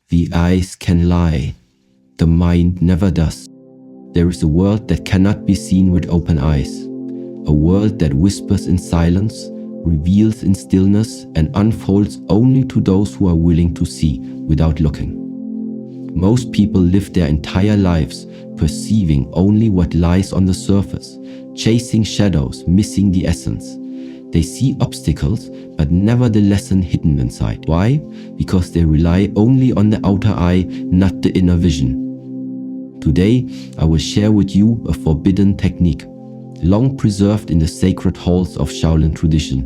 The eyes can lie. The mind never does. There is a world that cannot be seen with open eyes. A world that whispers in silence, reveals in stillness, and unfolds only to those who are willing to see without looking. Most people live their entire lives perceiving only what lies on the surface, chasing shadows, missing the essence. They see obstacles, but never the lesson hidden inside. Why? Because they rely only on the outer eye, not the inner vision. Today, I will share with you a forbidden technique, long preserved in the sacred halls of Shaolin tradition.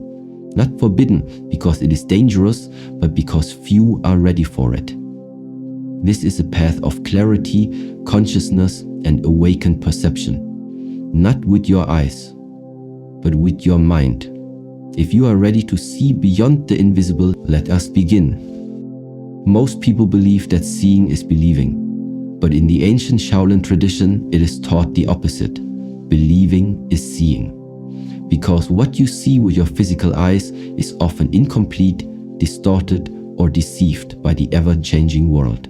Not forbidden because it is dangerous, but because few are ready for it. This is a path of clarity, consciousness, and awakened perception. Not with your eyes, but with your mind. If you are ready to see beyond the invisible, let us begin. Most people believe that seeing is believing, but in the ancient Shaolin tradition, it is taught the opposite. Believing is seeing. Because what you see with your physical eyes is often incomplete, distorted, or deceived by the ever-changing world.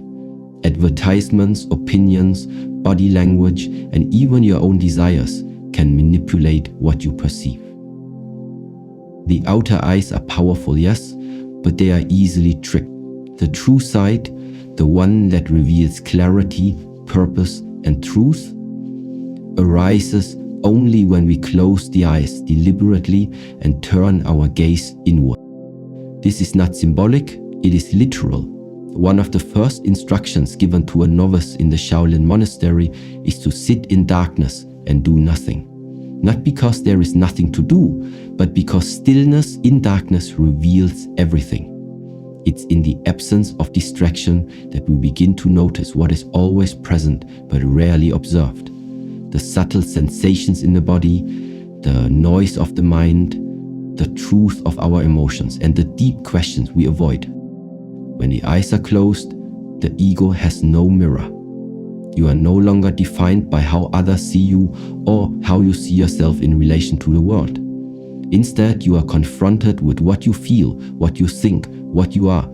Advertisements, opinions, body language, and even your own desires can manipulate what you perceive. The outer eyes are powerful, yes, but they are easily tricked. The true sight, the one that reveals clarity, purpose, and truth, arises only when we close the eyes deliberately and turn our gaze inward. This is not symbolic, it is literal. One of the first instructions given to a novice in the Shaolin monastery is to sit in darkness and do nothing. Not because there is nothing to do, but because stillness in darkness reveals everything. It's in the absence of distraction that we begin to notice what is always present but rarely observed. The subtle sensations in the body, the noise of the mind, the truth of our emotions, and the deep questions we avoid. When the eyes are closed, the ego has no mirror. You are no longer defined by how others see you or how you see yourself in relation to the world. Instead, you are confronted with what you feel, what you think, what you are.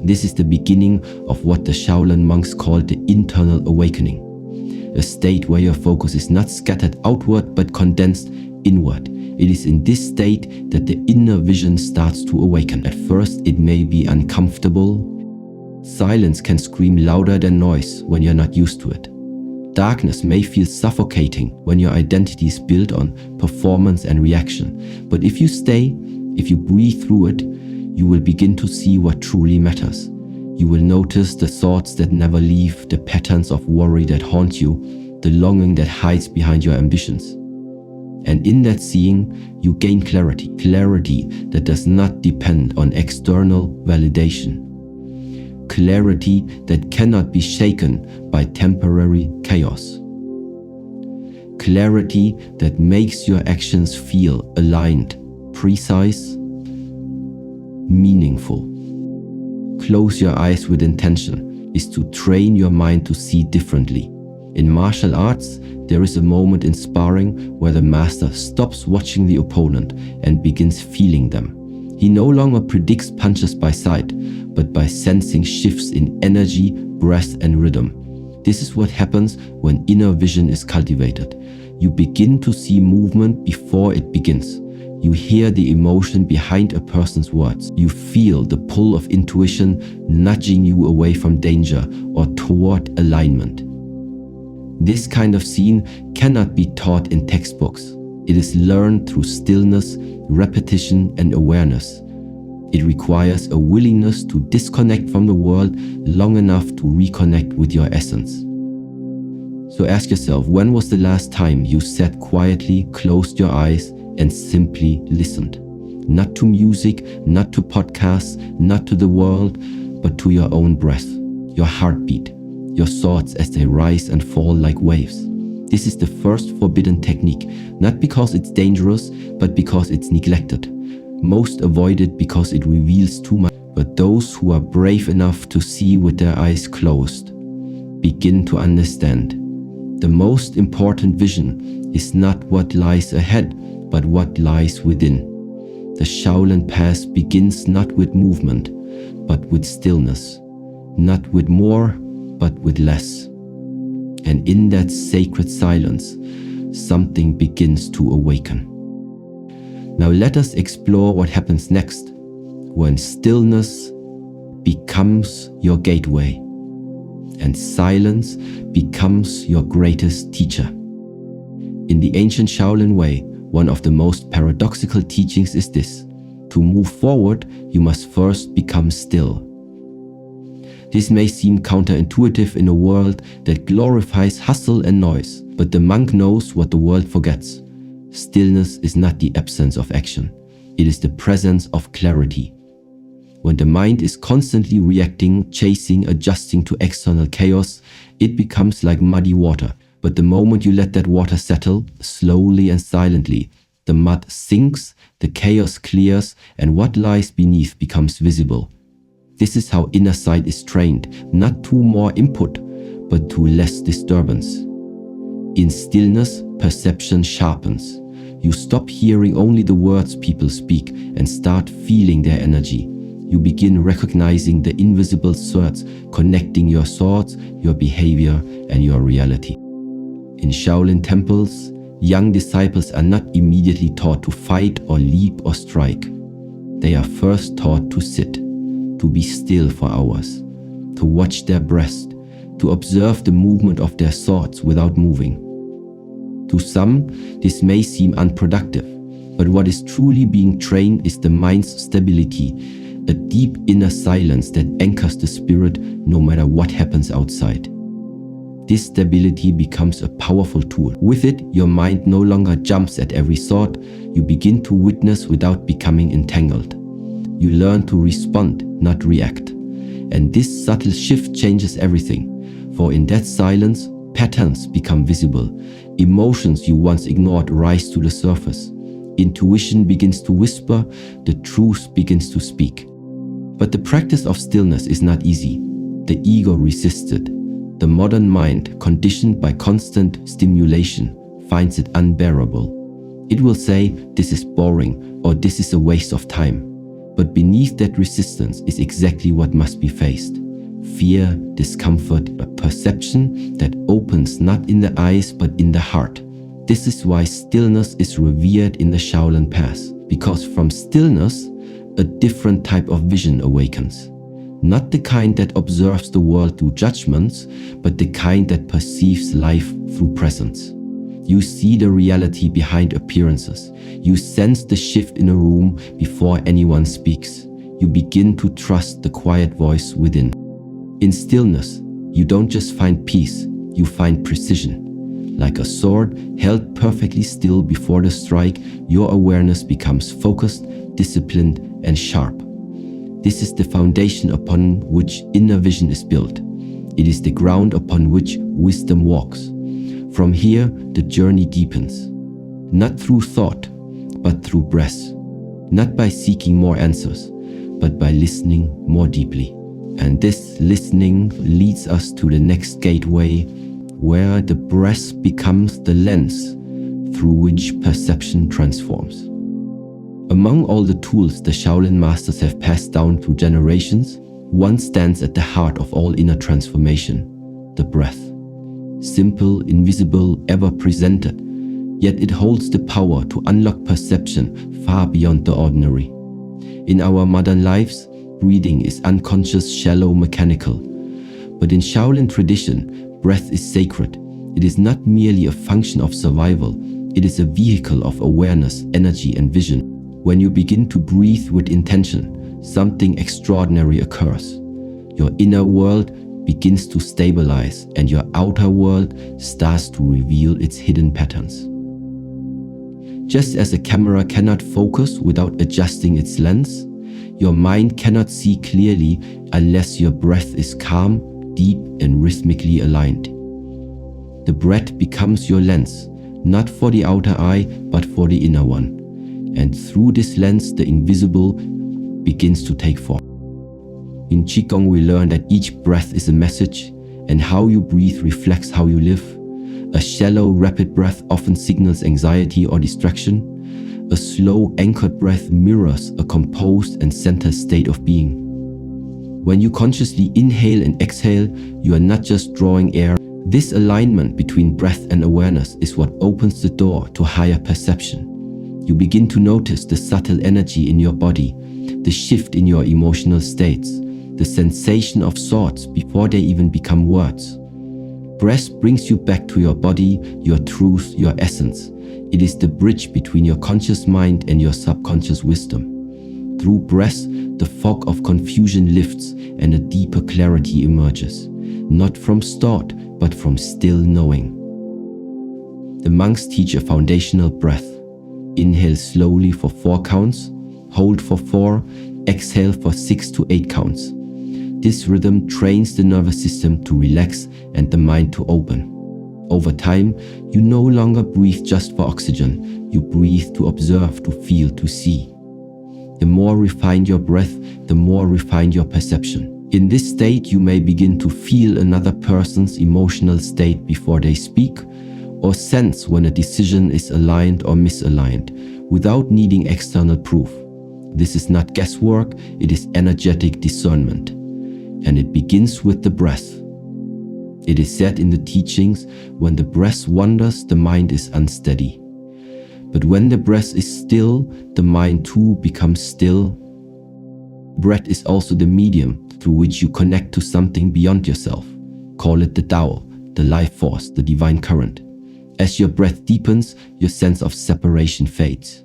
This is the beginning of what the Shaolin monks call the internal awakening. A state where your focus is not scattered outward but condensed inward. It is in this state that the inner vision starts to awaken. At first, it may be uncomfortable. Silence can scream louder than noise when you're not used to it. Darkness may feel suffocating when your identity is built on performance and reaction. But if you stay, if you breathe through it, you will begin to see what truly matters. You will notice the thoughts that never leave, the patterns of worry that haunt you, the longing that hides behind your ambitions. And in that seeing, you gain clarity. Clarity that does not depend on external validation. Clarity that cannot be shaken by temporary chaos. Clarity that makes your actions feel aligned, precise, meaningful. Close your eyes with intention is to train your mind to see differently. In martial arts, there is a moment in sparring where the master stops watching the opponent and begins feeling them. He no longer predicts punches by sight, but by sensing shifts in energy, breath, and rhythm. This is what happens when inner vision is cultivated. You begin to see movement before it begins. You hear the emotion behind a person's words. You feel the pull of intuition nudging you away from danger or toward alignment. This kind of seeing cannot be taught in textbooks. It is learned through stillness, repetition, and awareness. It requires a willingness to disconnect from the world long enough to reconnect with your essence. So ask yourself, when was the last time you sat quietly, closed your eyes, and simply listened? Not to music, not to podcasts, not to the world, but to your own breath, your heartbeat, your thoughts as they rise and fall like waves. This is the first forbidden technique, not because it's dangerous, but because it's neglected. Most avoid it because it reveals too much. But those who are brave enough to see with their eyes closed begin to understand. The most important vision is not what lies ahead, but what lies within. The Shaolin path begins not with movement, but with stillness. not with more, but with less. And in that sacred silence, something begins to awaken. Now let us explore what happens next when stillness becomes your gateway and silence becomes your greatest teacher. In the ancient Shaolin way, one of the most paradoxical teachings is this: to move forward, you must first become still. This may seem counterintuitive in a world that glorifies hustle and noise, but the monk knows what the world forgets. Stillness is not the absence of action, it is the presence of clarity. When the mind is constantly reacting, chasing, adjusting to external chaos, it becomes like muddy water. But the moment you let that water settle, slowly and silently, the mud sinks, the chaos clears, and what lies beneath becomes visible. This is how inner sight is trained, not to more input, but to less disturbance. In stillness, perception sharpens. You stop hearing only the words people speak and start feeling their energy. You begin recognizing the invisible threads connecting your thoughts, your behavior, and your reality. In Shaolin temples, young disciples are not immediately taught to fight or leap or strike. They are first taught to sit, to be still for hours, to watch their breath, to observe the movement of their thoughts without moving. To some, this may seem unproductive, but what is truly being trained is the mind's stability, a deep inner silence that anchors the spirit no matter what happens outside. This stability becomes a powerful tool. With it, your mind no longer jumps at every thought. You begin to witness without becoming entangled. You learn to respond, not react. And this subtle shift changes everything. For in that silence, patterns become visible. Emotions you once ignored rise to the surface. Intuition begins to whisper, the truth begins to speak. But the practice of stillness is not easy. The ego resists it. The modern mind, conditioned by constant stimulation, finds it unbearable. It will say, this is boring, or this is a waste of time. But beneath that resistance is exactly what must be faced. Fear, discomfort, a perception that opens not in the eyes but in the heart. This is why stillness is revered in the Shaolin path, because from stillness, a different type of vision awakens. Not the kind that observes the world through judgments, but the kind that perceives life through presence. You see the reality behind appearances. You sense the shift in a room before anyone speaks. You begin to trust the quiet voice within. In stillness, you don't just find peace, you find precision. Like a sword held perfectly still before the strike, your awareness becomes focused, disciplined, and sharp. This is the foundation upon which inner vision is built. It is the ground upon which wisdom walks. From here, the journey deepens. Not through thought, but through breath. Not by seeking more answers, but by listening more deeply. And this listening leads us to the next gateway, where the breath becomes the lens through which perception transforms. Among all the tools the Shaolin masters have passed down through generations, one stands at the heart of all inner transformation: the breath. Simple, invisible, ever presented, yet it holds the power to unlock perception far beyond the ordinary. In our modern lives, breathing is unconscious, shallow, mechanical. But in Shaolin tradition, breath is sacred. It is not merely a function of survival, it is a vehicle of awareness, energy, and vision. When you begin to breathe with intention, something extraordinary occurs. Your inner world begins to stabilize, and your outer world starts to reveal its hidden patterns. Just as a camera cannot focus without adjusting its lens, your mind cannot see clearly unless your breath is calm, deep, and rhythmically aligned. The breath becomes your lens, not for the outer eye, but for the inner one. And through this lens, the invisible begins to take form. In Qigong, we learn that each breath is a message, and how you breathe reflects how you live. A shallow, rapid breath often signals anxiety or distraction. A slow, anchored breath mirrors a composed and centered state of being. When you consciously inhale and exhale, you are not just drawing air. This alignment between breath and awareness is what opens the door to higher perception. You begin to notice the subtle energy in your body, the shift in your emotional states, the sensation of thoughts before they even become words. Breath brings you back to your body, your truth, your essence. It is the bridge between your conscious mind and your subconscious wisdom. Through breath, the fog of confusion lifts and a deeper clarity emerges, not from thought, but from still knowing. The monks teach a foundational breath. Inhale slowly for 4 counts, hold for 4, exhale for 6 to 8 counts. This rhythm trains the nervous system to relax and the mind to open. Over time, you no longer breathe just for oxygen. You breathe to observe, to feel, to see. The more refined your breath, the more refined your perception. In this state, you may begin to feel another person's emotional state before they speak, or sense when a decision is aligned or misaligned, without needing external proof. This is not guesswork, it is energetic discernment. And it begins with the breath. It is said in the teachings, when the breath wanders, the mind is unsteady. But when the breath is still, the mind too becomes still. Breath is also the medium through which you connect to something beyond yourself. Call it the Tao, the life force, the divine current. As your breath deepens, your sense of separation fades.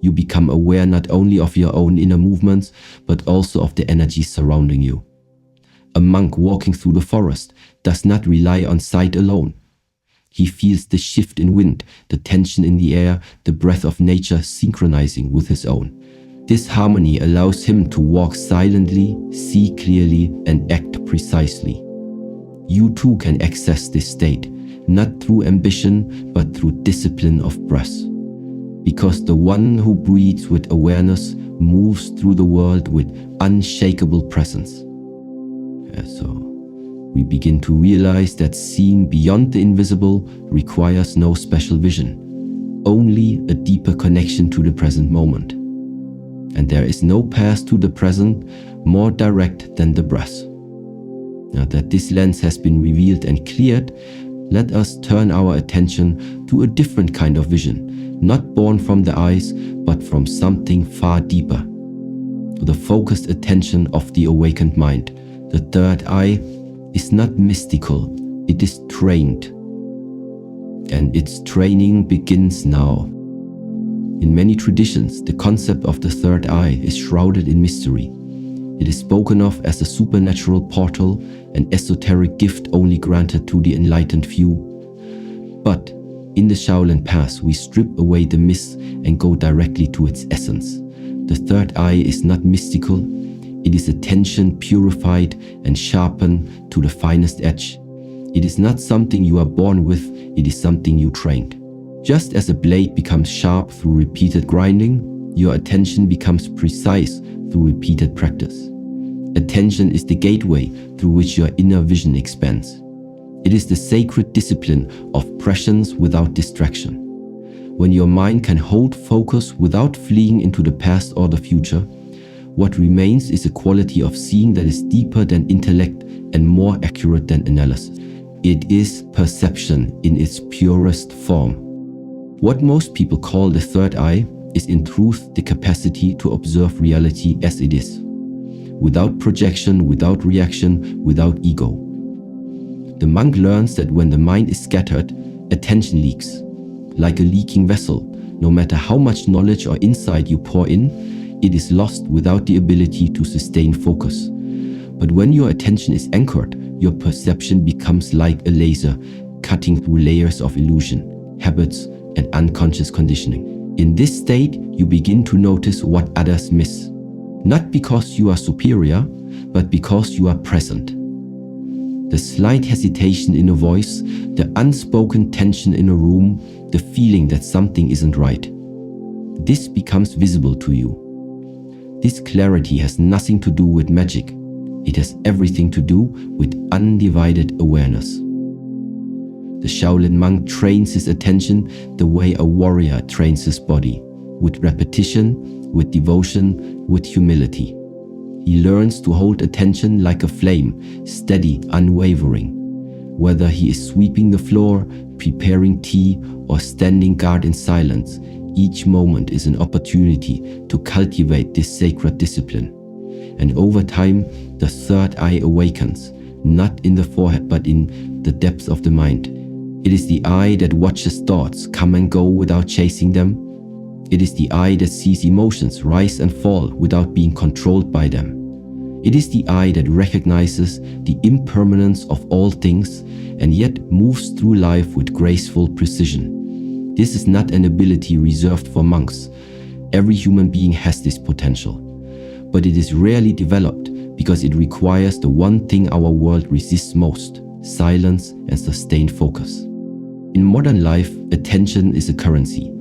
You become aware not only of your own inner movements, but also of the energy surrounding you. A monk walking through the forest does not rely on sight alone. He feels the shift in wind, the tension in the air, the breath of nature synchronizing with his own. This harmony allows him to walk silently, see clearly, and act precisely. You too can access this state, not through ambition, but through discipline of breath. Because the one who breathes with awareness moves through the world with unshakable presence. So we begin to realize that seeing beyond the invisible requires no special vision, only a deeper connection to the present moment. And there is no path to the present more direct than the breath. Now that this lens has been revealed and cleared, let us turn our attention to a different kind of vision, not born from the eyes, but from something far deeper. The focused attention of the awakened mind. The third eye is not mystical, it is trained. And its training begins now. In many traditions, the concept of the third eye is shrouded in mystery. It is spoken of as a supernatural portal, an esoteric gift only granted to the enlightened few. But in the Shaolin path, we strip away the myths and go directly to its essence. The third eye is not mystical. It is attention purified and sharpened to the finest edge. It is not something you are born with, it is something you trained. Just as a blade becomes sharp through repeated grinding, your attention becomes precise through repeated practice. Attention is the gateway through which your inner vision expands. It is the sacred discipline of presence without distraction. When your mind can hold focus without fleeing into the past or the future, what remains is a quality of seeing that is deeper than intellect and more accurate than analysis. It is perception in its purest form. What most people call the third eye is in truth the capacity to observe reality as it is, without projection, without reaction, without ego. The monk learns that when the mind is scattered, attention leaks. Like a leaking vessel, no matter how much knowledge or insight you pour in, it is lost without the ability to sustain focus. But when your attention is anchored, your perception becomes like a laser, cutting through layers of illusion, habits, and unconscious conditioning. In this state, you begin to notice what others miss. Not because you are superior, but because you are present. The slight hesitation in a voice, the unspoken tension in a room, the feeling that something isn't right. This becomes visible to you. This clarity has nothing to do with magic. It has everything to do with undivided awareness. The Shaolin monk trains his attention the way a warrior trains his body, with repetition, with devotion, with humility. He learns to hold attention like a flame, steady, unwavering. Whether he is sweeping the floor, preparing tea, or standing guard in silence, each moment is an opportunity to cultivate this sacred discipline. And over time, the third eye awakens, not in the forehead but in the depths of the mind. It is the eye that watches thoughts come and go without chasing them. It is the eye that sees emotions rise and fall without being controlled by them. It is the eye that recognizes the impermanence of all things and yet moves through life with graceful precision. This is not an ability reserved for monks. Every human being has this potential. But it is rarely developed because it requires the one thing our world resists most: silence and sustained focus. In modern life, attention is a currency.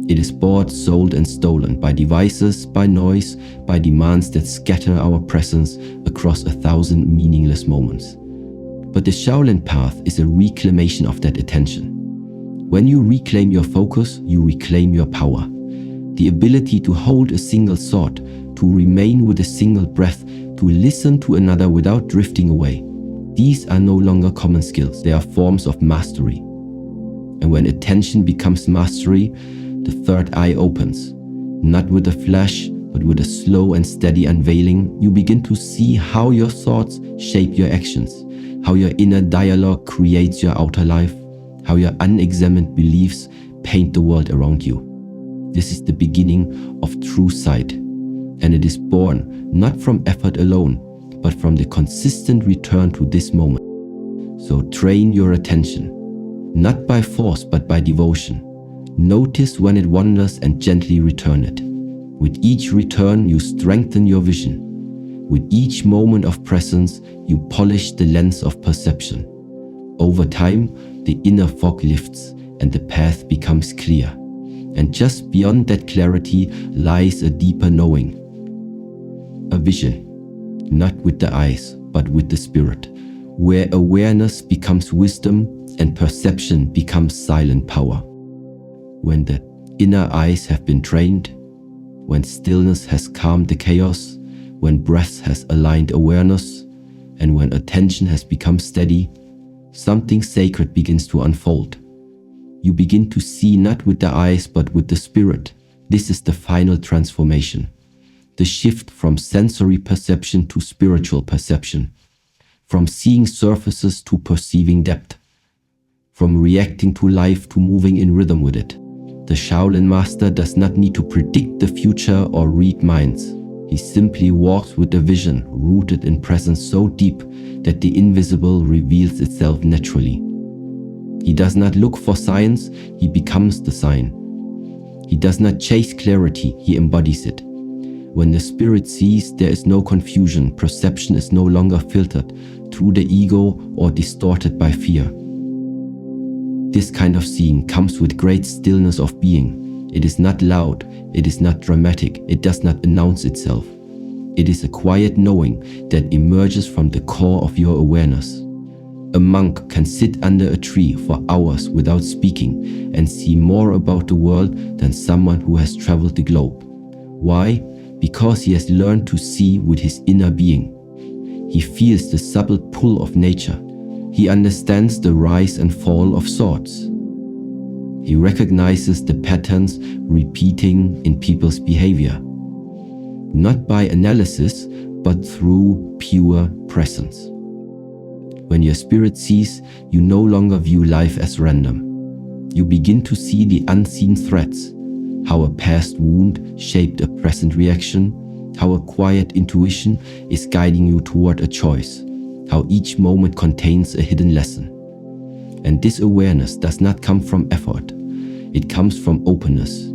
It is bought, sold, and stolen by devices, by noise, by demands that scatter our presence across 1,000 meaningless moments. But the Shaolin path is a reclamation of that attention. When you reclaim your focus, you reclaim your power. The ability to hold a single thought, to remain with a single breath, to listen to another without drifting away. These are no longer common skills, they are forms of mastery. And when attention becomes mastery, the third eye opens. Not with a flash, but with a slow and steady unveiling, you begin to see how your thoughts shape your actions, how your inner dialogue creates your outer life, how your unexamined beliefs paint the world around you. This is the beginning of true sight, and it is born not from effort alone, but from the consistent return to this moment. So train your attention, not by force but by devotion. Notice when it wanders and gently return it. With each return, you strengthen your vision. With each moment of presence, you polish the lens of perception. Over time, the inner fog lifts and the path becomes clear. And just beyond that clarity lies a deeper knowing. A vision, not with the eyes, but with the spirit, where awareness becomes wisdom and perception becomes silent power. When the inner eyes have been trained, when stillness has calmed the chaos, when breath has aligned awareness, and when attention has become steady, something sacred begins to unfold. You begin to see not with the eyes but with the spirit. This is the final transformation. The shift from sensory perception to spiritual perception. From seeing surfaces to perceiving depth. From reacting to life to moving in rhythm with it. The Shaolin master does not need to predict the future or read minds. He simply walks with a vision rooted in presence so deep that the invisible reveals itself naturally. He does not look for signs, he becomes the sign. He does not chase clarity, he embodies it. When the spirit sees, there is no confusion, perception is no longer filtered through the ego or distorted by fear. This kind of seeing comes with great stillness of being. It is not loud, it is not dramatic, it does not announce itself. It is a quiet knowing that emerges from the core of your awareness. A monk can sit under a tree for hours without speaking and see more about the world than someone who has traveled the globe. Why? Because he has learned to see with his inner being. He feels the subtle pull of nature. He understands the rise and fall of thoughts. He recognizes the patterns repeating in people's behavior. Not by analysis, but through pure presence. When your spirit sees, you no longer view life as random. You begin to see the unseen threads, how a past wound shaped a present reaction, how a quiet intuition is guiding you toward a choice, how each moment contains a hidden lesson. And this awareness does not come from effort, it comes from openness.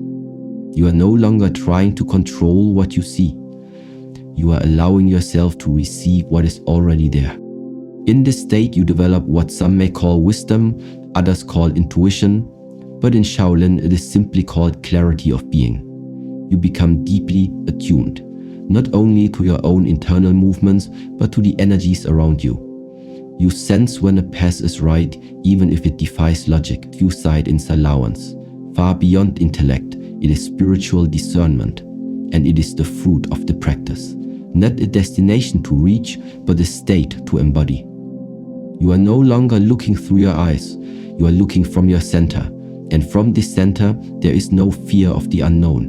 You are no longer trying to control what you see. You are allowing yourself to receive what is already there. In this state, you develop what some may call wisdom, others call intuition, but in Shaolin it is simply called clarity of being. You become deeply attuned, not only to your own internal movements, but to the energies around you. You sense when a path is right, even if it defies logic. You sight in allowance. Far beyond intellect, it is spiritual discernment, and it is the fruit of the practice. not a destination to reach, but a state to embody. You are no longer looking through your eyes, you are looking from your center. And from this center, there is no fear of the unknown.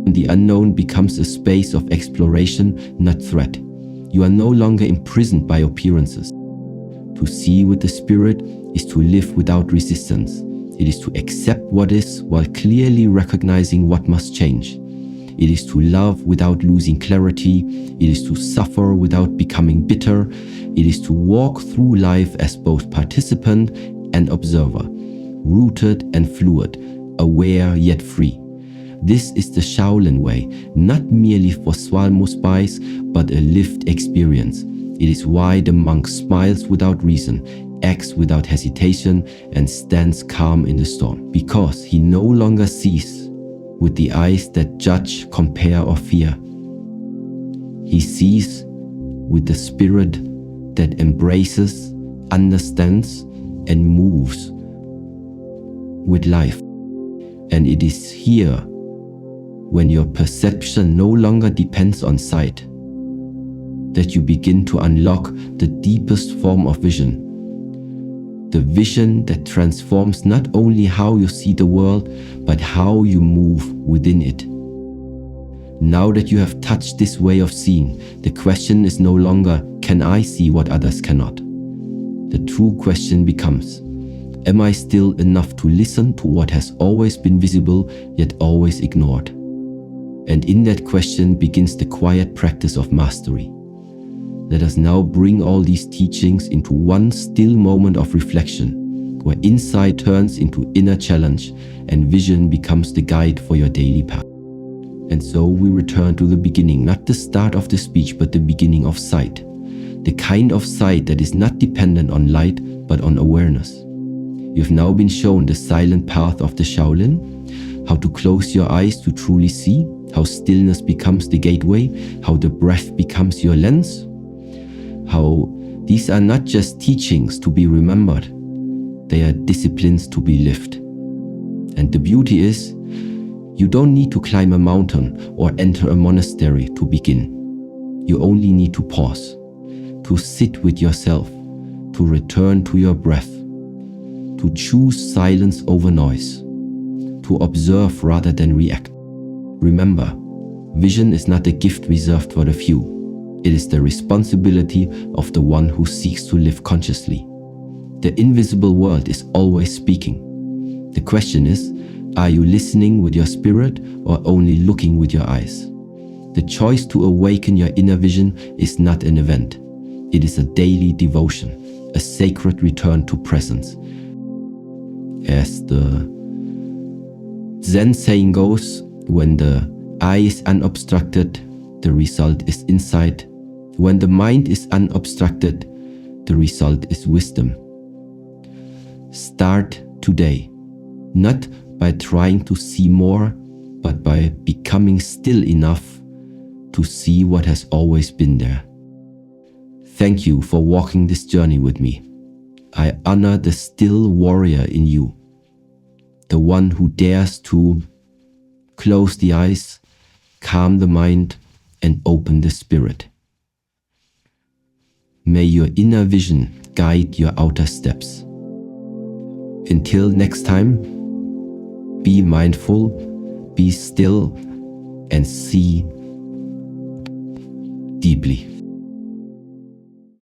And the unknown becomes a space of exploration, not threat. You are no longer imprisoned by appearances. To see with the spirit is to live without resistance. It is to accept what is while clearly recognizing what must change. It is to love without losing clarity. It is to suffer without becoming bitter. It is to walk through life as both participant and observer, rooted and fluid, aware yet free. This is the Shaolin way, not merely for Swalmo-spies, but a lived experience. It is why the monk smiles without reason, acts without hesitation, and stands calm in the storm, because he no longer sees with the eyes that judge, compare, or fear. He sees with the spirit that embraces, understands, and moves with life. And it is here, when your perception no longer depends on sight, that you begin to unlock the deepest form of vision. The vision that transforms not only how you see the world, but how you move within it. Now that you have touched this way of seeing, the question is no longer, can I see what others cannot? The true question becomes, am I still enough to listen to what has always been visible, yet always ignored? And in that question begins the quiet practice of mastery. Let us now bring all these teachings into one still moment of reflection, where insight turns into inner challenge and vision becomes the guide for your daily path. And so we return to the beginning, not the start of the speech, but the beginning of sight. The kind of sight that is not dependent on light, but on awareness. You have now been shown the silent path of the Shaolin, how to close your eyes to truly see, how stillness becomes the gateway, how the breath becomes your lens, how these are not just teachings to be remembered, they are disciplines to be lived. And the beauty is, you don't need to climb a mountain or enter a monastery to begin. You only need to pause, to sit with yourself, to return to your breath, to choose silence over noise, to observe rather than react. Remember, vision is not a gift reserved for the few. It is the responsibility of the one who seeks to live consciously. The invisible world is always speaking. The question is, are you listening with your spirit or only looking with your eyes? The choice to awaken your inner vision is not an event. It is a daily devotion, a sacred return to presence. As the Zen saying goes, when the eye is unobstructed, the result is insight. When the mind is unobstructed, the result is wisdom. Start today, not by trying to see more, but by becoming still enough to see what has always been there. Thank you for walking this journey with me. I honor the still warrior in you, the one who dares to close the eyes, calm the mind, and open the spirit. May your inner vision guide your outer steps. Until next time, be mindful, be still, and see deeply.